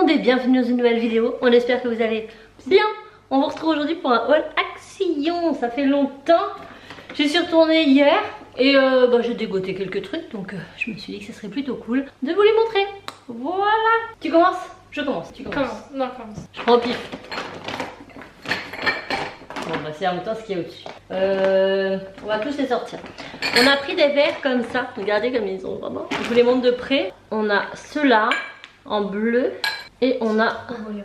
monde et bienvenue dans une nouvelle vidéo. On espère que vous allez bien. On vous retrouve aujourd'hui pour un haul action. Ça fait longtemps. J'y suis retournée hier et j'ai dégoté quelques trucs. Donc je me suis dit que ce serait plutôt cool de vous les montrer. Voilà. Tu commences? Je commence. Tu commences? Non, commence. Je prends au pif. Bon bah c'est en même temps ce qu'il y a au-dessus. On va tous les sortir. On a pris des verres comme ça. Regardez comme ils sont vraiment. Je vous les montre de près. On a ceux-là en bleu et on a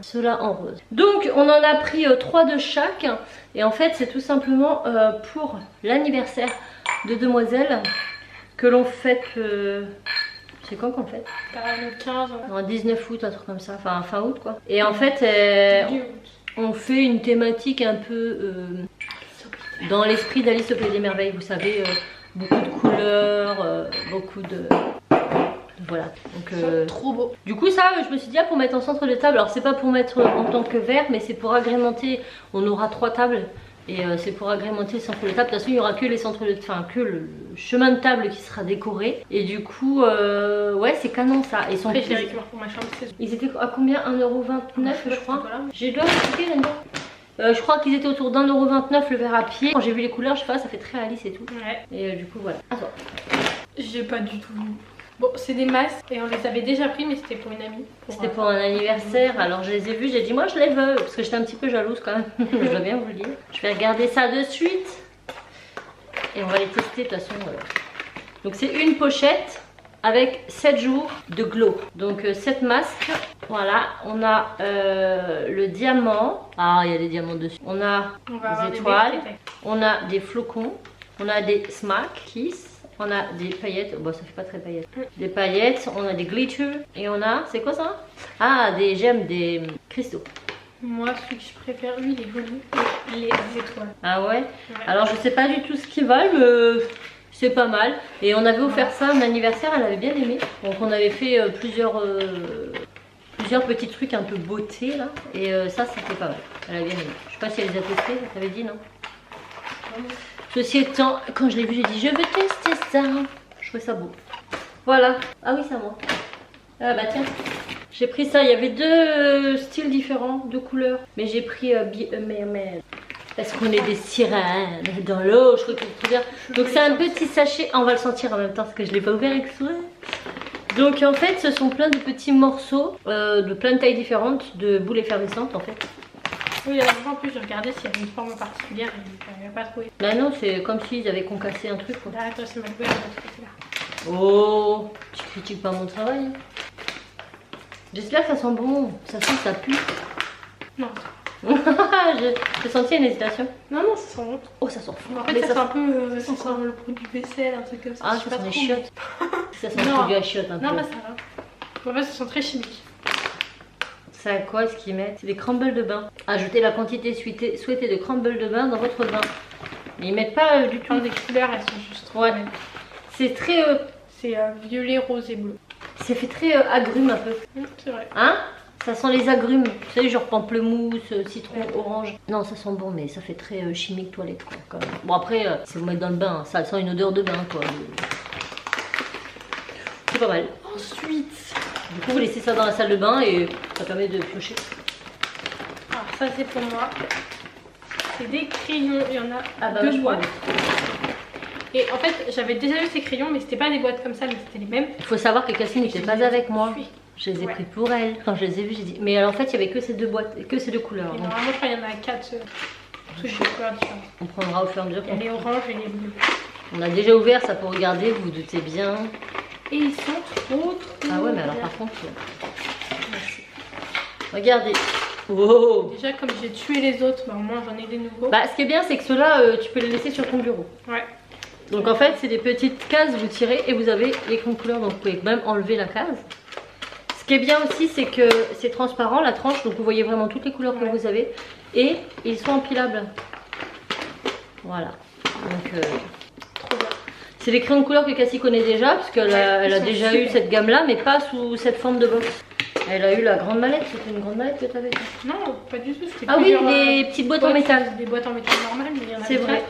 ceux-là en rose. Donc on en a pris 3 de chaque. Et en fait c'est tout simplement pour l'anniversaire de demoiselle que l'on fête. C'est quand qu'on fête? Le 15. Non, 19 août, un truc comme ça. Enfin fin août quoi. Et en fait on fait une thématique un peu dans l'esprit d'Alice au Pays des Merveilles, vous savez, beaucoup de couleurs, beaucoup de... Voilà. Donc, trop beau. Du coup ça, je me suis dit pour mettre en centre de table, alors c'est pas pour mettre en tant que verre, mais c'est pour agrémenter, on aura 3 tables. Et c'est pour agrémenter le centre de table. De toute façon il n'y aura que les centres de... Enfin que le chemin de table qui sera décoré. Et du coup ouais c'est canon ça. Ils sont après j'ai récupéré pour ma chambre. Ils étaient à combien? 1,29€ je crois. J'ai dois expliquer là-dedans. Je crois qu'ils étaient autour d'1,29€ le verre à pied. Quand j'ai vu les couleurs je sais pas, ça fait très Alice et tout. Ouais. Et du coup voilà. À toi. J'ai pas du tout. Bon, c'est des masques et on les avait déjà pris, mais c'était pour une amie. C'était pour un anniversaire, alors je les ai vus, j'ai dit moi je les veux, parce que j'étais un petit peu jalouse quand même, je dois bien vous le dire. Je vais regarder ça de suite et on va les tester de toute façon. Donc c'est une pochette avec 7 jours de glow. Donc 7 masques, voilà, on a le diamant, ah il y a des diamants dessus, on a des étoiles, on a des flocons, on a des smacks, kiss. On a des paillettes, bon ça fait pas très paillettes. Des paillettes, on a des glitters et on a, c'est quoi ça? Ah des gemmes, des cristaux. Moi celui que je préfère, lui il est joli, les étoiles. Ah ouais, alors je sais pas du tout ce qu'ils valent, mais c'est pas mal. Et on avait offert ça à un anniversaire, elle avait bien aimé. Donc on avait fait plusieurs petits trucs un peu beauté là. Et ça c'était pas mal, elle a bien aimé. Je sais pas si elle les a testés, ça t'avait dit non? Ceci étant, quand je l'ai vu, j'ai dit je veux tester ça. Je trouvais ça beau. Voilà. Ah oui, c'est à moi. Ah bah tiens. J'ai pris ça. Il y avait 2 styles différents, 2 couleurs. Mais j'ai pris Mermaid. Parce qu'on est des sirènes dans l'eau. Je trouve que c'est trop bien. Donc c'est un petit sachet. Ah, on va le sentir en même temps parce que je ne l'ai pas ouvert exprès. Donc en fait, ce sont plein de petits morceaux de plein de tailles différentes de boules effervescentes en fait. Oui, alors en plus, je regardais s'il y avait une forme particulière et je n'avais pas trouvé. Bah non, c'est comme s'ils avaient concassé un truc. Là, toi, c'est ma couleur de ce côté-là. Oh, tu critiques pas mon travail. J'espère que ça sent bon. Ça sent, ça pue. Non. J'ai senti une hésitation. Non, non, ça sent bon. Oh, ça sent fou. En fait, ça sent un peu ça sent le produit vaisselle, un truc comme ça. Ah, ça sent les chiottes. Ça sent le produit à chiottes un peu. Non, bah ça va. En fait, ça sent très chimique. C'est à quoi ce qu'ils mettent? C'est des crumbles de bain. Ajoutez la quantité souhaitée de crumbles de bain dans votre bain. Mais ils mettent pas du tout. Des couleurs, elles sont juste trop. Ouais. C'est très. C'est violet, rose et bleu. C'est fait très agrumes un peu. C'est vrai. Hein? Ça sent les agrumes. Vous savez, genre pamplemousse, citron, orange. Non, ça sent bon, mais ça fait très chimique toilette quoi. Quand même. Bon, après, si vous mettez dans le bain, ça sent une odeur de bain quoi. C'est pas mal. Ensuite. Du coup, vous laissez ça dans la salle de bain et ça permet de piocher. Alors, ça, c'est pour moi. C'est des crayons. Il y en a 2 boîtes. Et en fait, j'avais déjà eu ces crayons, mais c'était pas des boîtes comme ça, mais c'était les mêmes. Il faut savoir que Cassie n'était pas avec moi. Je les ai pris pour elle. Quand je les ai vus, j'ai dit. Mais alors, en fait, il n'y avait que ces 2 boîtes, que ces 2 couleurs. Et normalement, je crois qu'il y en a 4 touches de couleurs différentes. On prendra au fur et à mesure. Il y a les oranges et les bleus. On a déjà ouvert ça pour regarder, vous vous doutez bien. Et ils sont trop. Ah ouais, mais alors par contre. Regardez. Wow. Déjà, comme j'ai tué les autres, bah, au moins j'en ai des nouveaux. Bah, ce qui est bien, c'est que ceux-là, tu peux les laisser sur ton bureau. Ouais. Donc en fait, c'est des petites cases, vous tirez et vous avez les couleurs. Donc vous pouvez même enlever la case. Ce qui est bien aussi, c'est que c'est transparent la tranche, donc vous voyez vraiment toutes les couleurs que vous avez. Et ils sont empilables. Voilà. Donc trop bien. c'est des crayons de couleur que Cassie connaît déjà, parce qu'elle a déjà eu cette gamme-là, mais pas sous cette forme de box. Elle a eu la grande mallette, c'était une grande mallette que tu avais? Non, pas du tout. Ah oui, les petites boîtes en métal. Des boîtes en métal normales, mais il y en a. C'est vrai.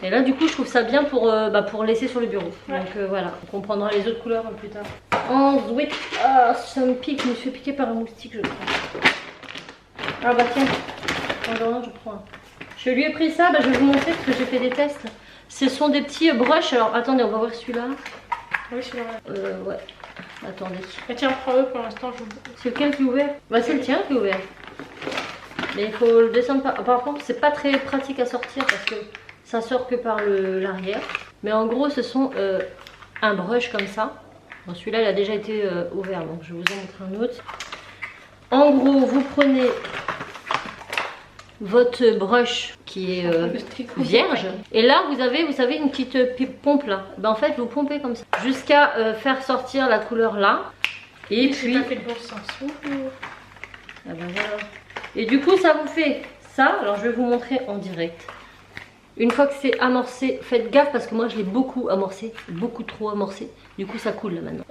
Et là, du coup, je trouve ça bien pour laisser sur le bureau. Ouais. Donc voilà, on comprendra les autres couleurs plus tard. ensuite, ça me pique, je me suis piqué par un moustique, je crois. Ah bah tiens, non, je prends un. Je lui ai pris ça, je vais vous montrer parce que j'ai fait des tests. Ce sont des petits brushes. Alors attendez, on va voir celui-là. Oui, celui-là. Ouais. Attendez. Bah, tiens, prends-le pour l'instant. C'est lequel qui est ouvert? Bah c'est le tien qui est ouvert. Mais il faut le descendre par. Par contre, c'est pas très pratique à sortir parce que ça sort que par l'arrière. Mais en gros, ce sont un brush comme ça. Bon, celui-là, il a déjà été ouvert, donc je vais vous en montrer un autre. En gros, vous prenez votre brush qui est vierge et là vous avez, vous savez, une petite pompe là. Ben, en fait vous pompez comme ça jusqu'à faire sortir la couleur là et puis pas fait le bon sens. Ah ben voilà. Et du coup ça vous fait ça. Alors je vais vous montrer en direct. Une fois que c'est amorcé, faites gaffe parce que moi je l'ai beaucoup amorcé, beaucoup trop amorcé. Du coup ça coule là maintenant.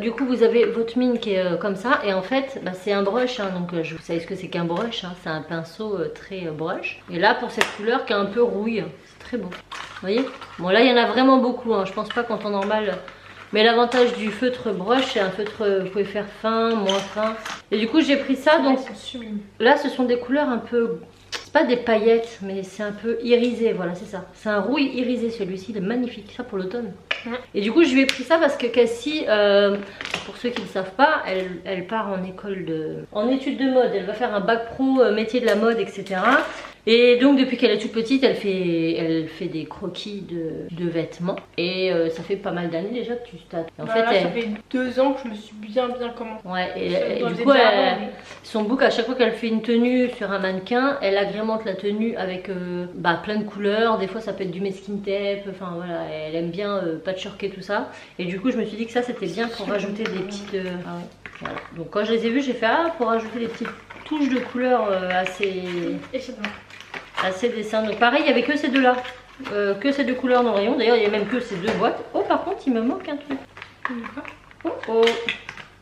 Du coup vous avez votre mine qui est comme ça. Et en fait bah, c'est un brush, hein, donc vous savez ce que c'est qu'un brush, hein, c'est un pinceau très brush. Et là pour cette couleur qui est un peu rouille, c'est très beau. Vous voyez? Bon là il y en a vraiment beaucoup, hein, je pense pas qu'en temps normal. Mais l'avantage du feutre brush, c'est un feutre, vous pouvez faire fin, moins fin. Et du coup j'ai pris ça, donc là ce sont des couleurs un peu... Pas des paillettes, mais c'est un peu irisé, voilà, c'est ça. C'est un rouille irisé celui-ci, il est magnifique, ça pour l'automne. Et du coup, je lui ai pris ça parce que Cassie, pour ceux qui ne le savent pas, elle part en en études de mode. Elle va faire un bac pro métier de la mode, etc. Et donc depuis qu'elle est toute petite, elle fait des croquis de vêtements. Et ça fait pas mal d'années déjà que tu startes. En fait, ça fait 2 ans que je me suis bien commencé. Ouais, et du coup, son book, à chaque fois qu'elle fait une tenue sur un mannequin, elle agrémente la tenue avec plein de couleurs. Des fois ça peut être du masking tape, enfin voilà, elle aime bien patchworker tout ça. Et du coup je me suis dit que ça c'était bien pour rajouter des petites... Ah ouais, voilà. Donc quand je les ai vus, j'ai fait pour rajouter des petites touches de couleurs assez dessins. Donc pareil, il n'y avait que ces deux là, que ces deux couleurs dans le rayon. D'ailleurs il y a même que ces deux boîtes. Oh par contre il me manque un truc. Oh.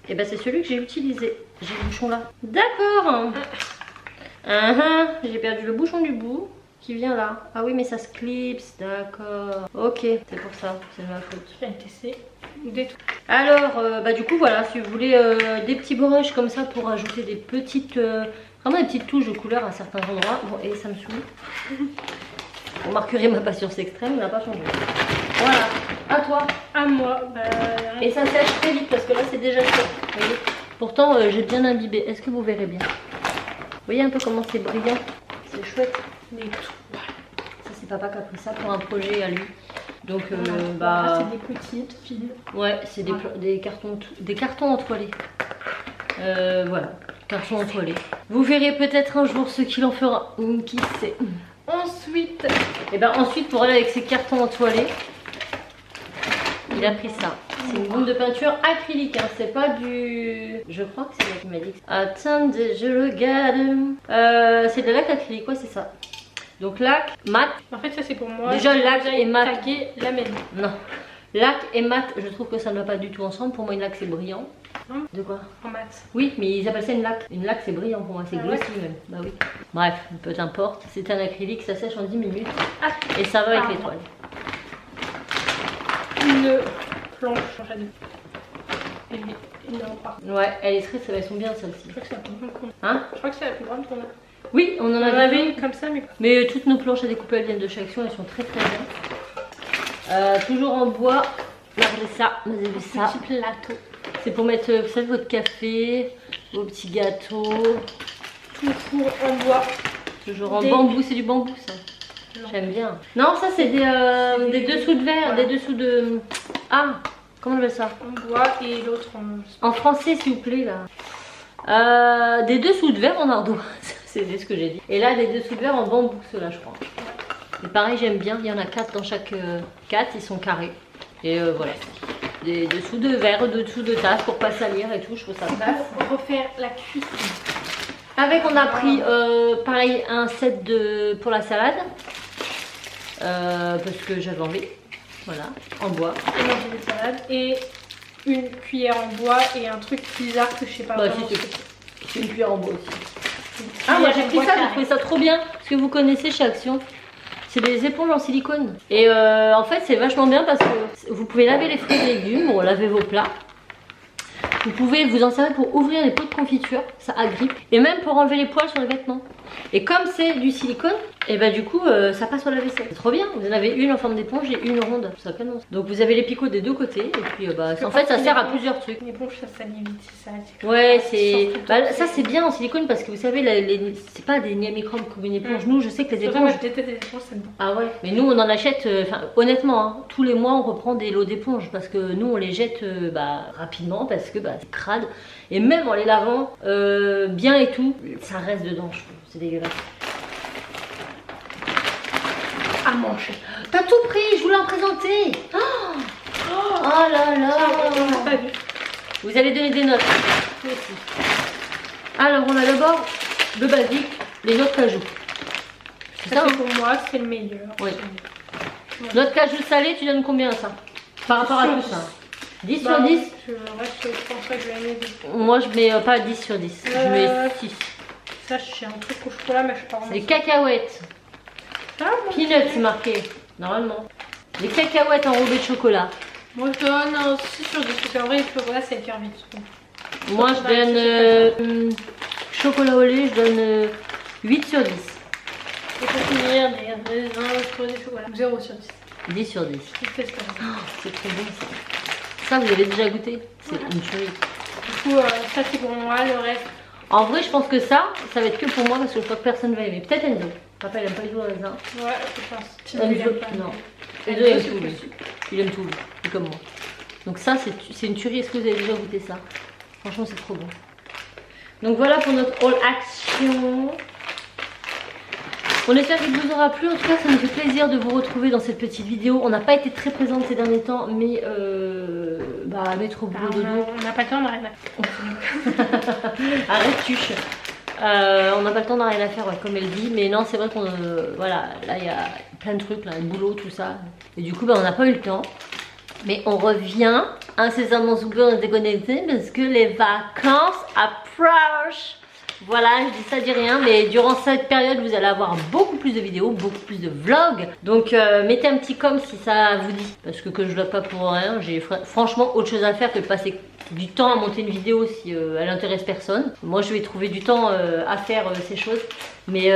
Et ben c'est celui que j'ai utilisé. J'ai le bouchon là. D'accord. J'ai perdu le bouchon du bout qui vient là. Ah oui mais ça se clipse, d'accord. Ok, c'est pour ça, c'est de ma faute. Je vais tester des trucs. Alors du coup voilà, si vous voulez des petits brushes comme ça pour ajouter des petites, vraiment des petites touches de couleur à certains endroits. Bon et ça me saoule. Vous remarquerez ma patience extrême, n'a pas changé. Voilà, à toi. À moi. Et ça sèche très vite parce que là c'est déjà chaud. Vous voyez, pourtant j'ai bien imbibé. Est-ce que vous verrez bien? Vous voyez un peu comment c'est brillant, c'est chouette. Ça c'est papa qui a pris ça pour un projet à lui. Donc c'est des petites fils. Ouais, c'est des cartons entoilés. Voilà, cartons entoilés. Vous verrez peut-être un jour ce qu'il en fera. Qui sait. Ensuite, ensuite pour aller avec ces cartons entoilés, il a pris ça. C'est une boule de peinture acrylique, hein. C'est pas du... Je crois que c'est moi qui m'a dit. Attendez, je regarde. C'est de la laque acrylique, ouais c'est ça. Donc lac, mat. En fait ça c'est pour moi. Déjà lac et mat. La même. Non. Lac et mat, je trouve que ça ne va pas du tout ensemble. Pour moi une laque c'est brillant. De quoi? En mat. Oui, mais ils appellent ça une laque. Une laque c'est brillant pour moi, c'est glossy même. Bah oui. Bref, peu importe. C'est un acrylique, ça sèche en 10 minutes. Et ça va avec l'étoile. Une planche à deux. Ouais, elles sont bien celles-ci. Je crois que c'est la plus grande qu'on a. Hein? Je crois que c'est la plus grande qu'on a. Oui, on en avait une comme ça, mais toutes nos planches à découper elles viennent de chez Action, elles sont très bien. Toujours en bois. Regardez ça, vous avez vu ça. Petit plateau. C'est pour mettre, vous savez, votre café, vos petits gâteaux. Toujours en bois. Toujours en bambou, c'est du bambou ça. J'aime bien. Non, ça c'est des dessous de verre, des dessous de... Ah, comment on appelle ça? En bois et l'autre en français s'il vous plaît là. Des dessous de verre en ardoise, c'est ce que j'ai dit. Et là des dessous de verre en bambou, ceux-là je crois. Et pareil j'aime bien, il y en a 4 dans chaque 4, ils sont carrés. Et voilà. Des dessous de verre, dessous de tasse pour pas salir et tout, je trouve ça classe. Pour refaire la cuisine. Avec on a pris pareil un set pour la salade. Parce que j'avais envie. Voilà, en bois. Et manger des salades. Et une cuillère en bois et un truc bizarre que je sais pas vraiment. C'est une cuillère en bois aussi. Ah moi j'ai pris ça, j'ai trouvé ça trop bien. Parce que vous connaissez chez Action. C'est des éponges en silicone. Et en fait c'est vachement bien parce que vous pouvez laver les fruits et légumes, ou laver vos plats. Vous pouvez vous en servir pour ouvrir les pots de confiture, ça agrippe. Et même pour enlever les poils sur les vêtements. Et comme c'est du silicone, et bah du coup ça passe au lave-vaisselle. C'est trop bien. Vous en avez une en forme d'éponge et une ronde. Ça canon. Donc vous avez les picots des deux côtés. Et puis en fait ça sert à plusieurs trucs. L'éponge ça salit vite, c'est ça. Ouais, c'est. Bah, ça c'est bien en silicone parce que vous savez, c'est pas des niamicromes comme une éponge. Nous, je sais que les éponges. Moi je déteste les éponges, c'est bon. Ah ouais, mais nous on en achète, honnêtement, hein, tous les mois on reprend des lots d'éponges parce que nous on les jette rapidement parce que c'est crade. Et même en les lavant bien et tout, ça reste dedans, je trouve. C'est dégueulasse. À manger. T'as tout pris, je vous l'ai présenté. Oh là là. On n'a pas vu. Vous allez donner des notes. Alors on a d'abord le basique, les notes cajou. C'est ça, pour moi c'est le meilleur. Oui. Note cajou salée, tu donnes combien à ça? Par rapport à tout ça 10 sur 10. Je pense pas que je vais aimer 10. Moi je mets pas 10 sur 10. Je mets 6. Ça j'ai un truc au chocolat mais je sais pas vraiment. C'est les cacahuètes. Peanuts c'est marqué, normalement. Les cacahuètes enrobées de chocolat. Moi je donne un 6 sur 10 parce qu'en vrai le chocolat ça écœure vite. Moi je donne chocolat au lait, je donne 8 sur 10. Et pour finir, des raisins sur des chocolats. 0 sur 10. 10 sur 10. C'est trop bon ça. Ça vous avez déjà goûté? C'est une tuerie. Du coup ça c'est pour moi, le reste. En vrai je pense que ça va être que pour moi parce que je crois que personne va aimer. Peut-être Enzo. Papa il aime pas du tout le raisin. Ouais, je pense. Enzo, non. Enzo aime tout lui. Il aime tout lui. Il est comme moi. Donc ça c'est une tuerie. Est-ce que vous avez déjà goûté ça? Franchement c'est trop bon. Donc voilà pour notre haul action. On espère qu'il vous aura plu. En tout cas ça nous fait plaisir de vous retrouver dans cette petite vidéo. On n'a pas été très présente ces derniers temps, mais mettre au boulot dodo. On n'a pas le temps, on n'a rien à faire. Arrête tuche. On n'a pas le temps, on n'a rien à faire, ouais, comme elle dit. Mais non, c'est vrai qu'on voilà, là il y a plein de trucs, là, le boulot, tout ça. Et du coup on n'a pas eu le temps. Mais on revient incessamment sous peu, on est déconnecté parce que les vacances approchent. Voilà, je dis ça, je dis rien, mais durant cette période, vous allez avoir beaucoup plus de vidéos, beaucoup plus de vlogs. Donc, mettez un petit com si ça vous dit. Parce que je vlog pas pour rien, j'ai franchement autre chose à faire que de passer du temps à monter une vidéo si elle intéresse personne. Moi, je vais trouver du temps à faire ces choses. Mais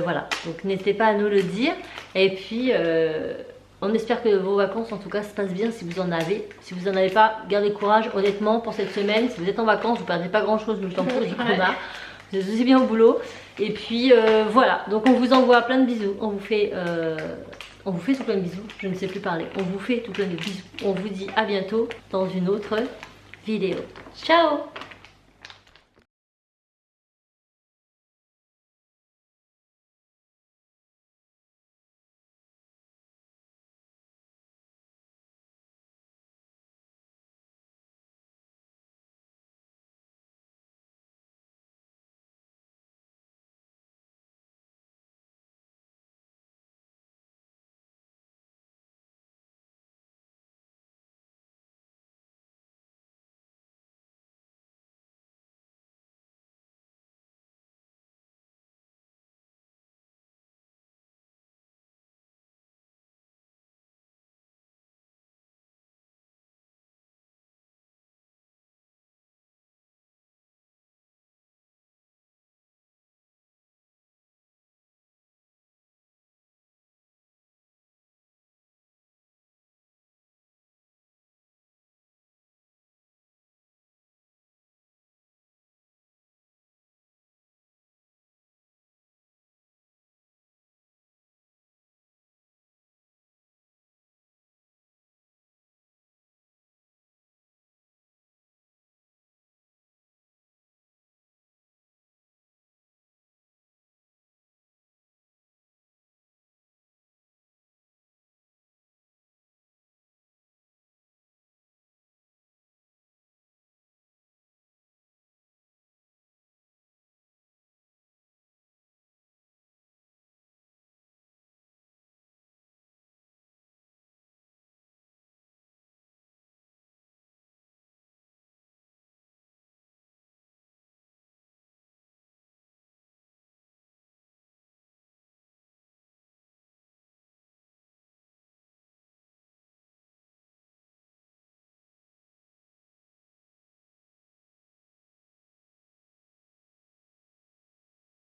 voilà, donc n'hésitez pas à nous le dire. Et puis... on espère que vos vacances en tout cas se passent bien si vous en avez. Si vous n'en avez pas, gardez courage honnêtement pour cette semaine. Si vous êtes en vacances, vous ne perdez pas grand chose, nous le temps pour les combat. Vous êtes aussi bien au boulot. Et puis voilà, donc on vous envoie plein de bisous. On vous fait tout plein de bisous. Je ne sais plus parler. On vous fait tout plein de bisous. On vous dit à bientôt dans une autre vidéo. Ciao!